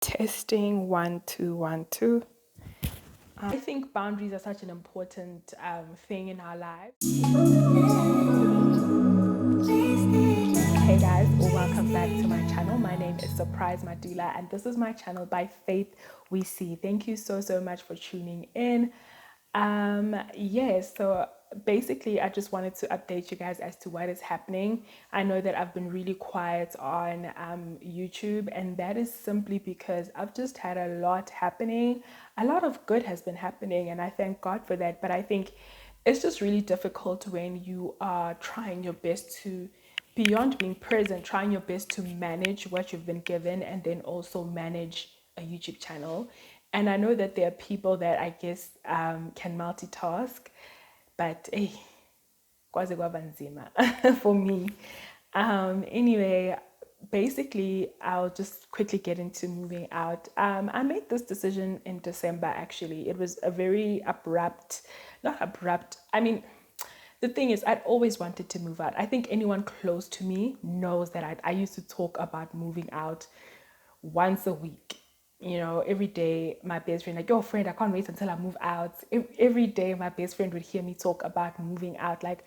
Testing 1 2 1 2. I think boundaries are such an important thing in our lives. Hey guys, welcome back to my channel. My name is Surprise Madula, and this is my channel By Faith We See. Thank you so much for tuning in. So basically I just wanted to update you guys as to what is happening. I know that I've been really quiet on YouTube, and that is simply because I've just had a lot happening. A lot of good has been happening, and I thank God for that. But I think it's just really difficult when you are trying your best to, beyond being present, trying your best to manage what you've been given and then also manage a YouTube channel. And I know that there are people that I guess can multitask, but hey, kwaze kwaba nzima for me. Anyway, basically, I'll just quickly get into moving out. I made this decision in December, actually. It was a very abrupt, not abrupt, I mean, the thing is, I'd always wanted to move out. I think anyone close to me knows that I used to talk about moving out once a week. You know, every day my best friend, like, yo, friend, I can't wait until I move out. Every day my best friend would hear me talk about moving out. Like,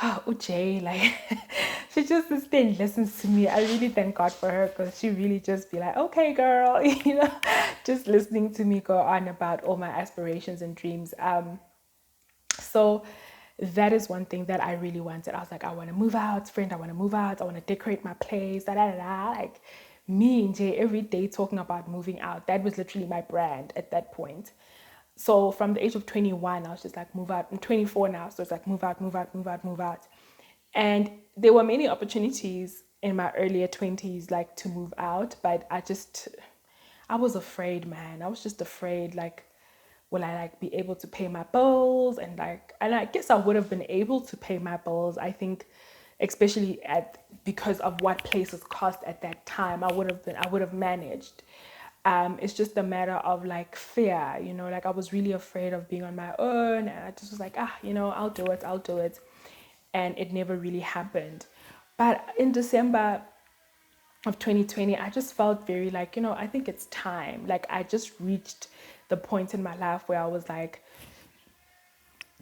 oh, Jay, like, she just this thing listens to me. I really thank God for her, because she really just be like, okay, girl, just listening to me go on about all my aspirations and dreams. So that is one thing that I really wanted. I was like, I want to move out, friend. I want to move out. I want to decorate my place. Da da da da. Like me and Jay every day talking about moving out. That was literally my brand at that point. So from the age of 21, I was just like, move out. I'm 24 now, so it's like move out, move out, move out, move out. And there were many opportunities in my earlier 20s, like to move out, but I was afraid, man. I was just afraid, like, will I like be able to pay my bills? And I guess I would have been able to pay my bills. I think, especially because of what places cost at that time, I would have managed. It's just a matter of like fear, like I was really afraid of being on my own, and I just was like, I'll do it. And it never really happened. But in December of 2020, I just felt very like, I think it's time. Like I just reached the point in my life where I was like,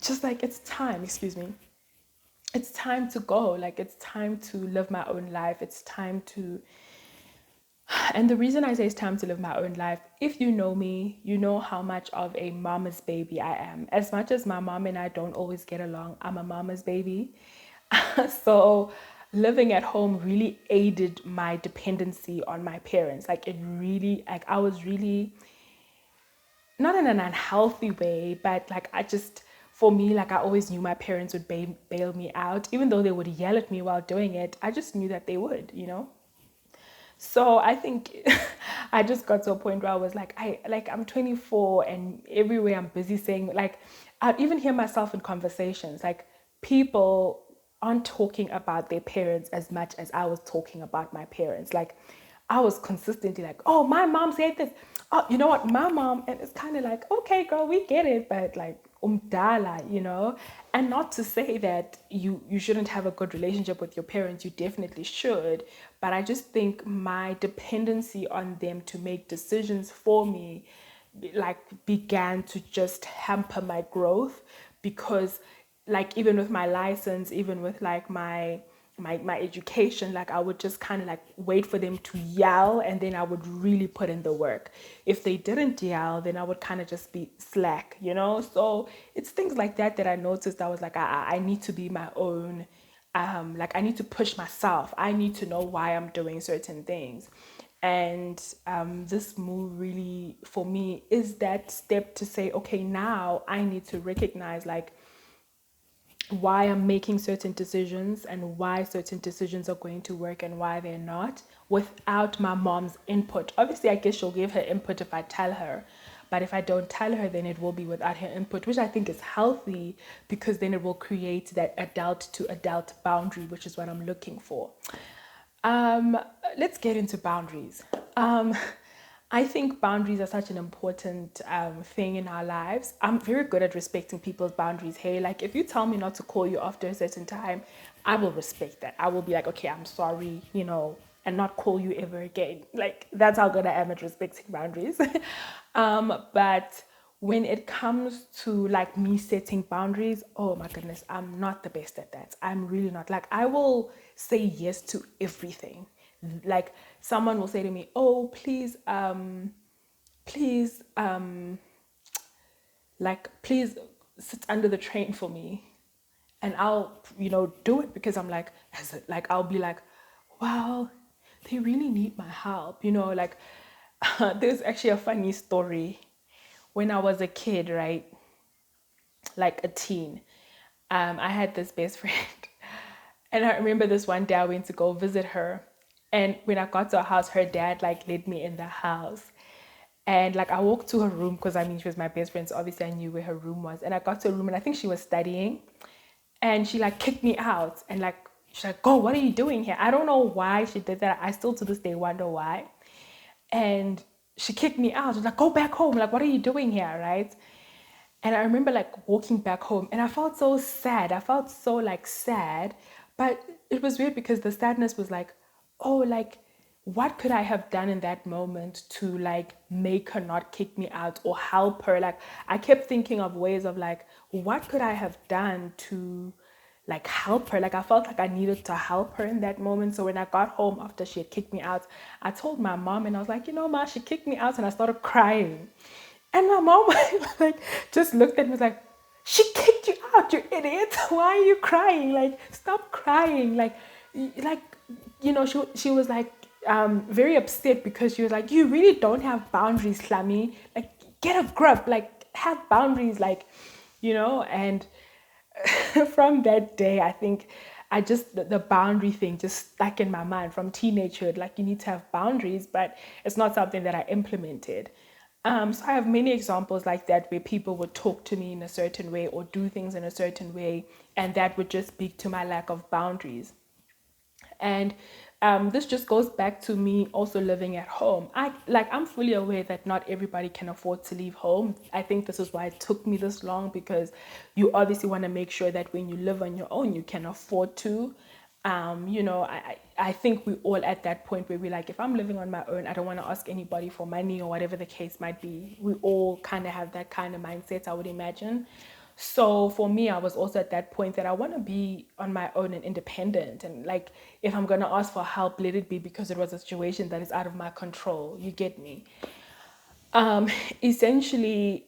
just like, it's time, excuse me. It's time to go. Like it's time to live my own life. It's time to, and the reason I say it's time to live my own life, if you know me, you know how much of a mama's baby I am. As much as my mom and I don't always get along, I'm a mama's baby. So living at home really aided my dependency on my parents. Like it really, like I was really, not in an unhealthy way, but like for me, like I always knew my parents would bail me out. Even though they would yell at me while doing it, I just knew that they would. So I think I just got to a point where I was like, I'm 24, and everywhere I'm busy saying, like, I'd even hear myself in conversations, like people aren't talking about their parents as much as I was talking about my parents. Like I was consistently like, oh, my mom said this. Oh, you know what, my mom, and it's kind of like, okay, girl, we get it, but like umdala. And not to say that you shouldn't have a good relationship with your parents, you definitely should, but I just think my dependency on them to make decisions for me like began to just hamper my growth, because like even with my license, even with like my education, like I would just kind of like wait for them to yell, and then I would really put in the work. If they didn't yell, then I would kind of just be slack. So it's things like that that I noticed. I was like, I need to be my own, like I need to push myself. I need to know why I'm doing certain things. And this move really for me is that step to say, okay, now I need to recognize like why I'm making certain decisions and why certain decisions are going to work and why they're not, without my mom's input. Obviously, I guess she'll give her input if I tell her, but if I don't tell her, then it will be without her input, which I think is healthy, because then it will create that adult to adult boundary, which is what I'm looking for. Um, let's get into boundaries. Um, I think boundaries are such an important thing in our lives. I'm very good at respecting people's boundaries. Hey, like if you tell me not to call you after a certain time, I will respect that. I will be like, okay, I'm sorry, and not call you ever again. Like, that's how good I am at respecting boundaries. But when it comes to like me setting boundaries, oh my goodness, I'm not the best at that. I'm really not. Like, I will say yes to everything. Like, someone will say to me, oh, please, please sit under the train for me, and I'll, do it, because I'm like, I'll be like, well, they really need my help, like, there's actually a funny story. When I was a kid, right, like a teen, I had this best friend, and I remember this one day I went to go visit her, and when I got to her house, her dad like led me in the house. And like, I walked to her room, because I mean, she was my best friend, so obviously I knew where her room was. And I got to her room, and I think she was studying, and she like kicked me out, and like, she's like, "Go, what are you doing here?" I don't know why she did that. I still to this day wonder why. And she kicked me out. She's like, "Go back home. Like, what are you doing here?" Right? And I remember like walking back home, and I felt so sad. I felt so like sad, but it was weird, because the sadness was like, oh, like, what could I have done in that moment to like make her not kick me out or help her? Like, I kept thinking of ways of like, what could I have done to like help her? Like, I felt like I needed to help her in that moment. So when I got home after she had kicked me out, I told my mom, and I was like, ma, she kicked me out, and I started crying. And my mom like just looked at me, was like, she kicked you out, you idiot. Why are you crying? Like, stop crying. Like, she was like very upset, because she was like, you really don't have boundaries, Slammy. Like, get a grip, like, have boundaries, like, and from that day, I think the boundary thing just stuck in my mind from teenagehood. Like, you need to have boundaries, but it's not something that I implemented. So I have many examples like that, where people would talk to me in a certain way or do things in a certain way, and that would just speak to my lack of boundaries. And this just goes back to me also living at home. I'm fully aware that not everybody can afford to leave home. I think this is why it took me this long, because you obviously want to make sure that when you live on your own, you can afford to. I think we all at that point where we're like, if I'm living on my own, I don't want to ask anybody for money, or whatever the case might be. We all kind of have that kind of mindset, I would imagine. So for me, I was also at that point that I want to be on my own and independent. And like, if I'm going to ask for help, let it be because it was a situation that is out of my control. You get me? Um, Essentially,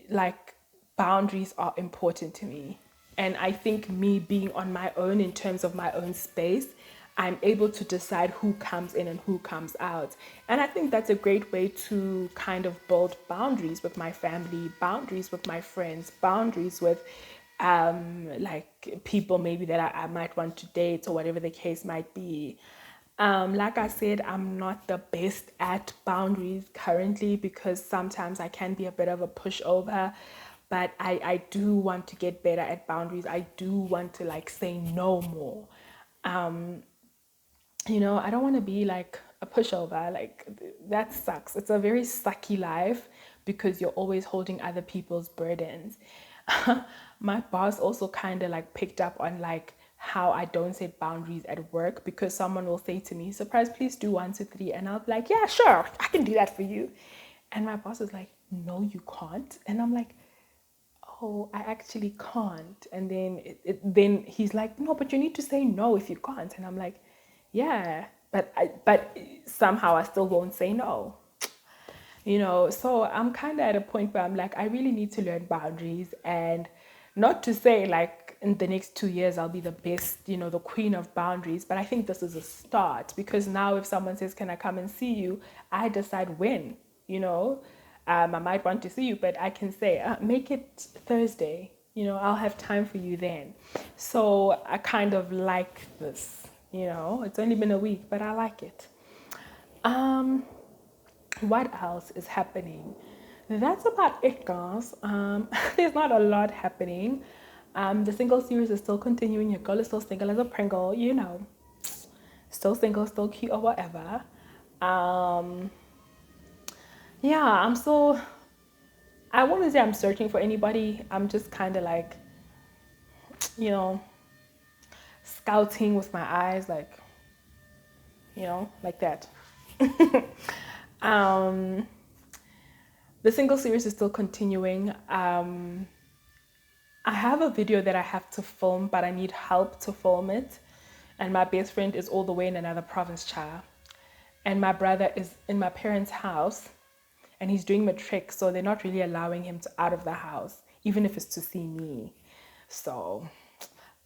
like, boundaries are important to me. And I think me being on my own in terms of my own space, I'm able to decide who comes in and who comes out. And I think that's a great way to kind of build boundaries with my family, boundaries with my friends, boundaries with like people maybe that I might want to date, or whatever the case might be. Like I said, I'm not the best at boundaries currently, because sometimes I can be a bit of a pushover, but I do want to get better at boundaries. I do want to like say no more. I don't want to be like a pushover. Like, that sucks. It's a very sucky life, because you're always holding other people's burdens. My boss also kind of like picked up on like how I don't set boundaries at work, because someone will say to me, "Surprise, please do 1, 2, 3," and I'll be like, "Yeah, sure, I can do that for you." And my boss is like, "No, you can't." And I'm like, "Oh, I actually can't." And then then he's like, "No, but you need to say no if you can't." And I'm like, "Yeah, but somehow I still won't say no." So I'm kind of at a point where I'm like, I really need to learn boundaries. And not to say like in the next 2 years I'll be the best, the queen of boundaries, but I think this is a start, because now if someone says, "Can I come and see you?" I decide when. you know I might want to see you, but I can say, make it Thursday. I'll have time for you then. So I kind of like this. It's only been a week, but I like it. um what else is happening? That's about it, guys. There's not a lot happening. The single series is still continuing. Your girl is still single as a Pringle, still single, still cute, or whatever. Um, yeah, I wouldn't say I'm searching for anybody. I'm just kind of like, you know, scouting with my eyes, like, like that. um, the single series is still continuing. I have a video that I have to film, but I need help to film it. And my best friend is all the way in another province, cha. And my brother is in my parents' house and he's doing matric, so they're not really allowing him to out of the house, even if it's to see me. So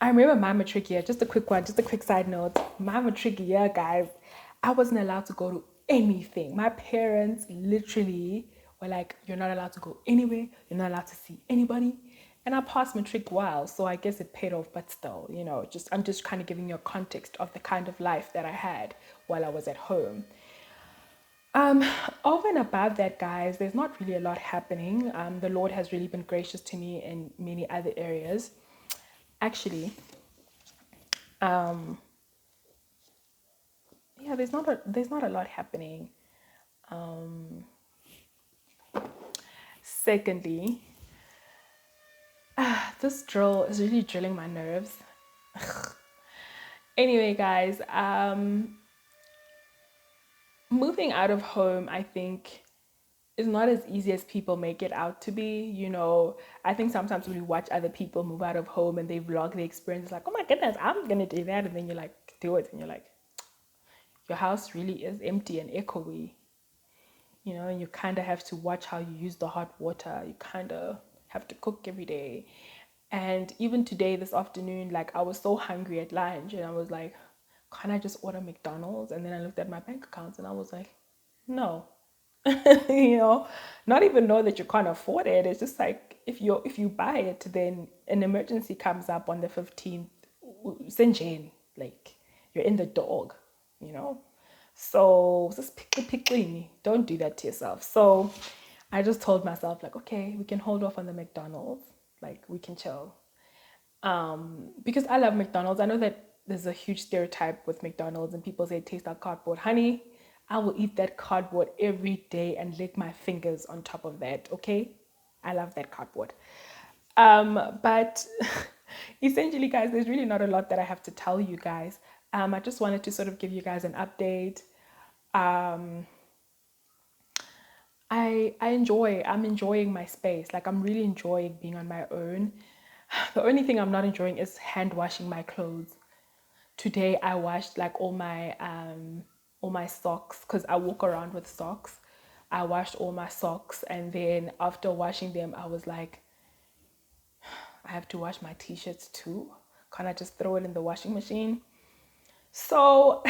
I remember my matric year, just a quick one, just a quick side note. My matric year, guys, I wasn't allowed to go to anything. My parents literally were like, you're not allowed to go anywhere, you're not allowed to see anybody. And I passed matric well, so I guess it paid off, but still, I'm just kind of giving you a context of the kind of life that I had while I was at home. Um, Over and above that, guys, there's not really a lot happening. The Lord has really been gracious to me in many other areas. Actually, yeah, there's not a lot happening. Secondly, this drill is really drilling my nerves. Anyway, guys, moving out of home, I think, is not as easy as people make it out to be. I think sometimes when you watch other people move out of home and they vlog the experience, it's like, oh my goodness, I'm gonna do that, and then you like do it, and you're like, your house really is empty and echoey. And you kind of have to watch how you use the hot water. You kind of have to cook every day. And even today, this afternoon, like I was so hungry at lunch and I was like, can't I just order McDonald's? And then I looked at my bank accounts and I was like, no. Not even know that you can't afford it. It's just like if you buy it, then an emergency comes up on the 15th, Senjane, like you're in the dog, you know. So just pickly, don't do that to yourself. So I just told myself like, okay, we can hold off on the McDonald's, like we can chill. Because I love McDonald's. I know that there's a huge stereotype with McDonald's and people say it tastes like cardboard. Honey, I will eat that cardboard every day and lick my fingers on top of that, okay? I love that cardboard. But essentially, guys, there's really not a lot that I have to tell you guys. I just wanted to sort of give you guys an update. Um, I'm enjoying my space. Like I'm really enjoying being on my own. The only thing I'm not enjoying is hand washing my clothes. Today I washed like all my socks because I walk around with socks. I washed all my socks, and then after washing them I was like, I have to wash my t-shirts too. Can't I just throw it in the washing machine? So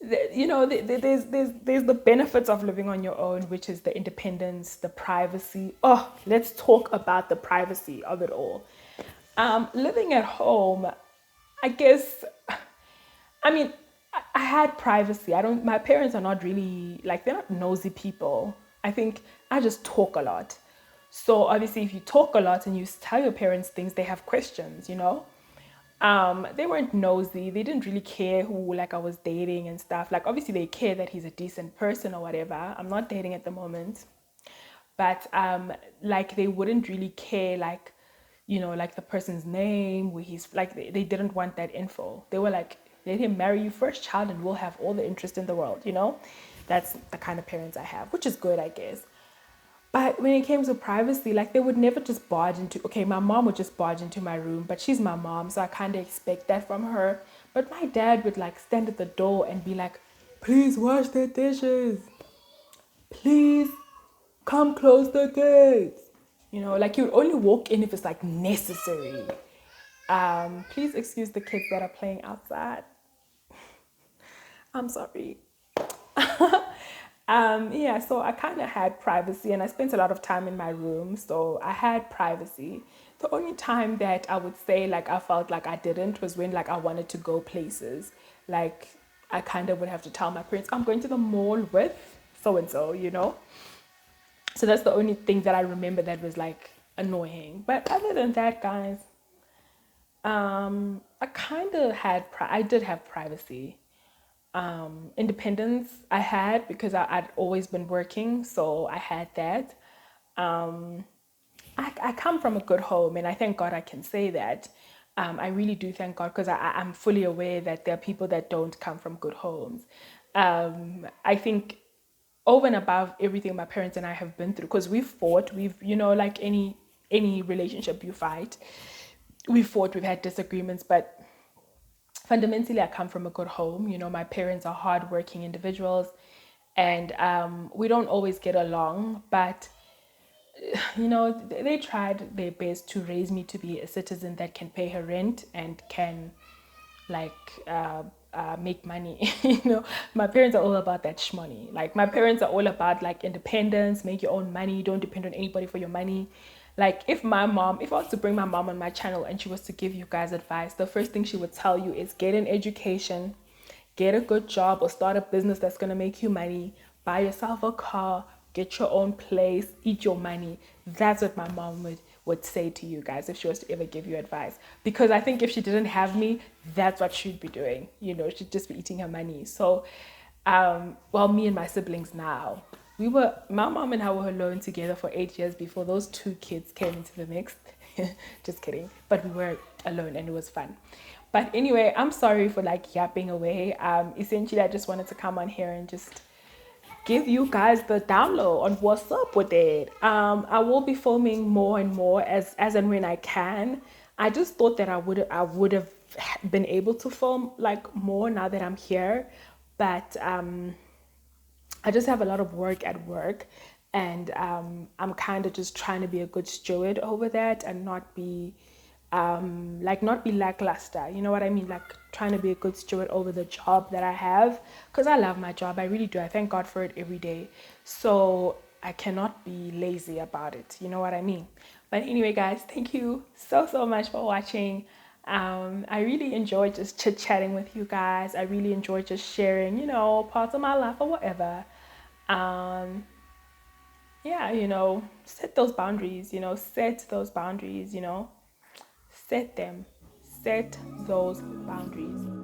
there's the benefits of living on your own, which is the independence, the privacy. Oh, let's talk about the privacy of it all. Living at home, I guess, I mean, I had privacy. My parents are not really, like, they're not nosy people. I think I just talk a lot. So obviously, if you talk a lot and you tell your parents things, they have questions. They weren't nosy. They didn't really care who like I was dating and stuff. Like obviously they care that he's a decent person or whatever. I'm not dating at the moment. But like they wouldn't really care like, like the person's name, where he's like they didn't want that info. They were like, let him marry you first, child, and we'll have all the interest in the world. That's the kind of parents I have, which is good, I guess. But when it came to privacy, like they would never just barge into, okay, my mom would just barge into my room, but she's my mom, so I kind of expect that from her. But my dad would like stand at the door and be like, please wash the dishes. Please come close the gates. Like you would only walk in if it's like necessary. Please excuse the kids that are playing outside. I'm sorry. Yeah, so I kind of had privacy and I spent a lot of time in my room, so I had privacy. The only time that I would say like I felt like I didn't was when like I wanted to go places. Like I kind of would have to tell my parents, I'm going to the mall with so and so. So that's the only thing that I remember that was like annoying. But other than that, guys, I kind of I did have privacy. Independence I had because I'd always been working, so I had that. I come from a good home, and I thank God I can say that. I really do thank God, because I'm fully aware that there are people that don't come from good homes. I think over and above everything my parents and I have been through, because we've fought, like any relationship you fight, we've fought, we've had disagreements, but fundamentally I come from a good home. My parents are hardworking individuals, and we don't always get along, but they tried their best to raise me to be a citizen that can pay her rent and can, like, make money. My parents are all about that shmoney. Like, my parents are all about, like, independence, make your own money, don't depend on anybody for your money. Like, if I was to bring my mom on my channel and she was to give you guys advice, the first thing she would tell you is get an education, get a good job, or start a business that's going to make you money, buy yourself a car, get your own place, eat your money. That's what my mom would say to you guys if she was to ever give you advice. Because I think if she didn't have me, that's what she'd be doing. She'd just be eating her money. So, well, me and my siblings now, my mom and I were alone together for 8 years before those two kids came into the mix. Just kidding. But we were alone and it was fun. But anyway, I'm sorry for, like, yapping away. Essentially, I just wanted to come on here and just give you guys the download on what's up with it. I will be filming more and more as and when I can. I just thought that I would have been able to film, like, more now that I'm here, but I just have a lot of work at work, and I'm kind of just trying to be a good steward over that and not be not be lackluster. You know what I mean? Like, trying to be a good steward over the job that I have, because I love my job. I really do. I thank God for it every day. So I cannot be lazy about it. You know what I mean? But anyway, guys, thank you so much for watching. I really enjoyed just chit chatting with you guys. I really enjoyed just sharing, parts of my life or whatever. Um, yeah, set those boundaries, set those boundaries, set them, set those boundaries.